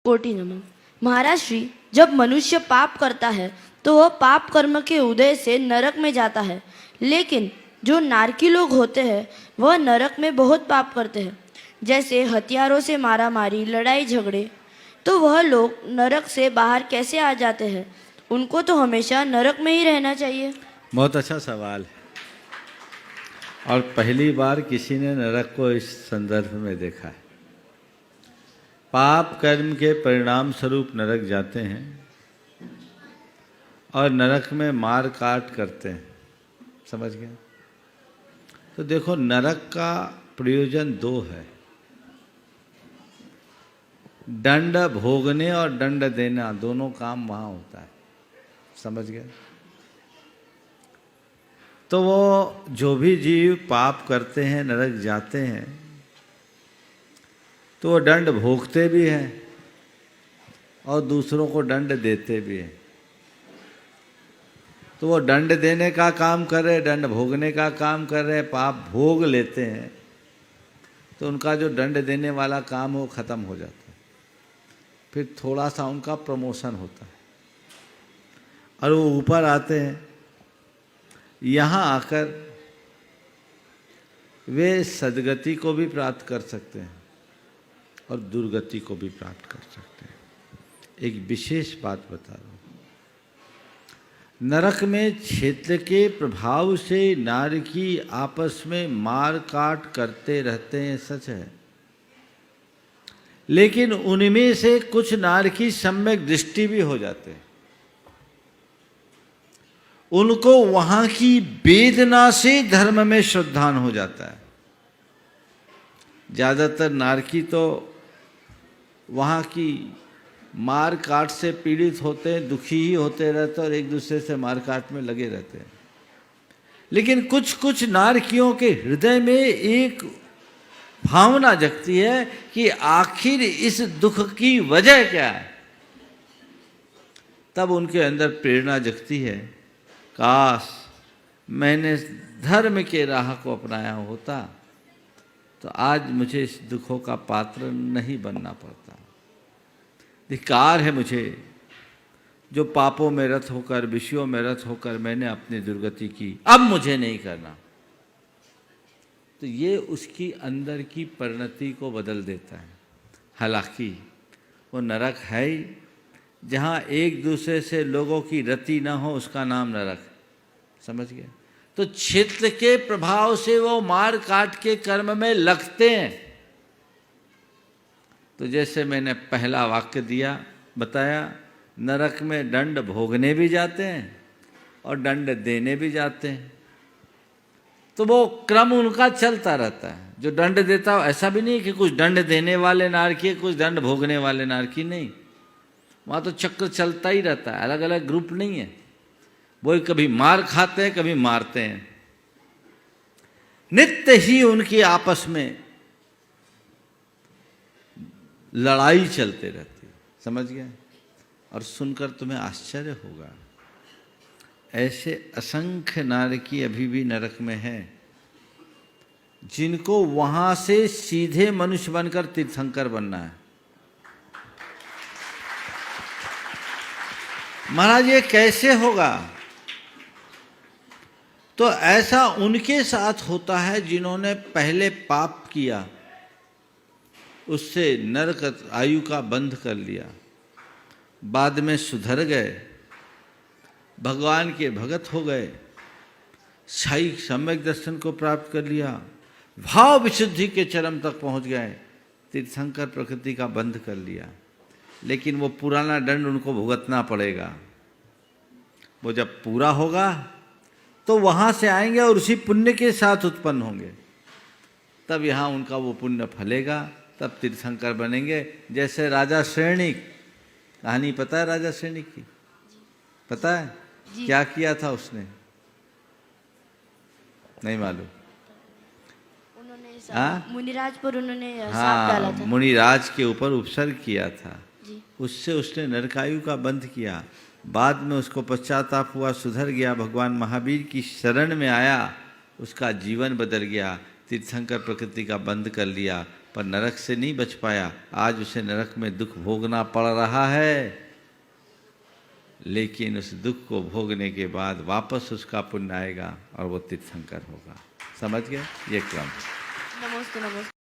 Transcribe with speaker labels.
Speaker 1: कोटि नमन। महाराज श्री, जब मनुष्य पाप करता है तो वह पाप कर्म के उदय से नरक में जाता है, लेकिन जो नारकी लोग होते हैं वह नरक में बहुत पाप करते हैं, जैसे हथियारों से मारामारी, लड़ाई झगड़े। तो वह लोग नरक से बाहर कैसे आ जाते हैं? उनको तो हमेशा नरक में ही रहना चाहिए।
Speaker 2: बहुत अच्छा सवाल है और पहली बार किसी ने नरक को इस संदर्भ में देखा है। पाप कर्म के परिणाम स्वरूप नरक जाते हैं और नरक में मार काट करते हैं। समझ गए? तो देखो, नरक का प्रयोजन दो है, दंड भोगने और दंड देना, दोनों काम वहाँ होता है। समझ गए? तो वो जो भी जीव पाप करते हैं, नरक जाते हैं, तो वो दंड भोगते भी हैं और दूसरों को दंड देते भी हैं। तो वो दंड देने का काम कर रहे, दंड भोगने का काम कर रहे, पाप भोग लेते हैं, तो उनका जो दंड देने वाला काम है वो ख़त्म हो जाता है। फिर थोड़ा सा उनका प्रमोशन होता है और वो ऊपर आते हैं। यहाँ आकर वे सद्गति को भी प्राप्त कर सकते हैं और दुर्गति को भी प्राप्त कर सकते हैं। एक विशेष बात बता रहा हूँ, नरक में क्षेत्र के प्रभाव से नारकी आपस में मार काट करते रहते हैं, सच है। लेकिन उनमें से कुछ नारकी सम्यक दृष्टि भी हो जाते हैं। उनको वहां की वेदना से धर्म में श्रद्धान हो जाता है। ज़्यादातर नारकी तो वहाँ की मार काट से पीड़ित होते हैं, दुखी ही होते रहते हैं और एक दूसरे से मार काट में लगे रहते हैं। लेकिन कुछ कुछ नारकियों के हृदय में एक भावना जगती है कि आखिर इस दुख की वजह क्या है। तब उनके अंदर प्रेरणा जगती है, काश मैंने धर्म के राह को अपनाया होता तो आज मुझे इस दुखों का पात्र नहीं बनना पड़ता। धिक्कार है मुझे जो पापों में रत होकर, विषयों में रत होकर मैंने अपनी दुर्गति की, अब मुझे नहीं करना। तो ये उसकी अंदर की परिणति को बदल देता है। हालांकि वो नरक है ही, जहाँ एक दूसरे से लोगों की रति ना हो, उसका नाम नरक। समझ गए? तो क्षेत्र के प्रभाव से वो मार काट के कर्म में लगते हैं। तो जैसे मैंने पहला वाक्य दिया, बताया, नरक में दंड भोगने भी जाते हैं और दंड देने भी जाते हैं। तो वो क्रम उनका चलता रहता है। जो दंड देता हो, ऐसा भी नहीं कि कुछ दंड देने वाले नारकी, कुछ दंड भोगने वाले नारकी, नहीं। वहाँ तो चक्र चलता ही रहता है, अलग अलग ग्रुप नहीं है। वो कभी मार खाते हैं, कभी मारते हैं। नित्य ही उनकी आपस में लड़ाई चलते रहती है। समझ गए? और सुनकर तुम्हें आश्चर्य होगा, ऐसे असंख्य नारकी अभी भी नरक में हैं, जिनको वहां से सीधे मनुष्य बनकर तीर्थंकर बनना है। महाराज ये कैसे होगा? तो ऐसा उनके साथ होता है जिन्होंने पहले पाप किया, उससे नरक आयु का बंध कर लिया, बाद में सुधर गए, भगवान के भगत हो गए, शाही सम्यक दर्शन को प्राप्त कर लिया, भाव विशुद्धि के चरम तक पहुंच गए, तीर्थंकर प्रकृति का बंध कर लिया। लेकिन वो पुराना दंड उनको भुगतना पड़ेगा। वो जब पूरा होगा तो वहाँ से आएंगे और उसी पुण्य के साथ उत्पन्न होंगे। तब यहाँ उनका वो पुण्य फलेगा, तब तीर्थंकर बनेंगे। जैसे राजा श्रेणिक, कहानी पता है राजा श्रेणिक की? पता है क्या किया था उसने? नहीं मालूम?
Speaker 1: उन्होंने मुनिराज पर उन्होंने शाप डाला था।
Speaker 2: मुनिराज के ऊपर उपसर्ग किया था। उससे उसने नरकायु का बंध किया। बाद में उसको पश्चाताप हुआ, सुधर गया, भगवान महावीर की शरण में आया, उसका जीवन बदल गया, तीर्थंकर प्रकृति का बंध कर लिया, पर नरक से नहीं बच पाया, आज उसे नरक में दुख भोगना पड़ रहा है। लेकिन उस दुख को भोगने के बाद वापस उसका पुण्य आएगा और वो तीर्थंकर होगा। समझ गए ये क्रम?
Speaker 1: नमस्ते नमस्ते।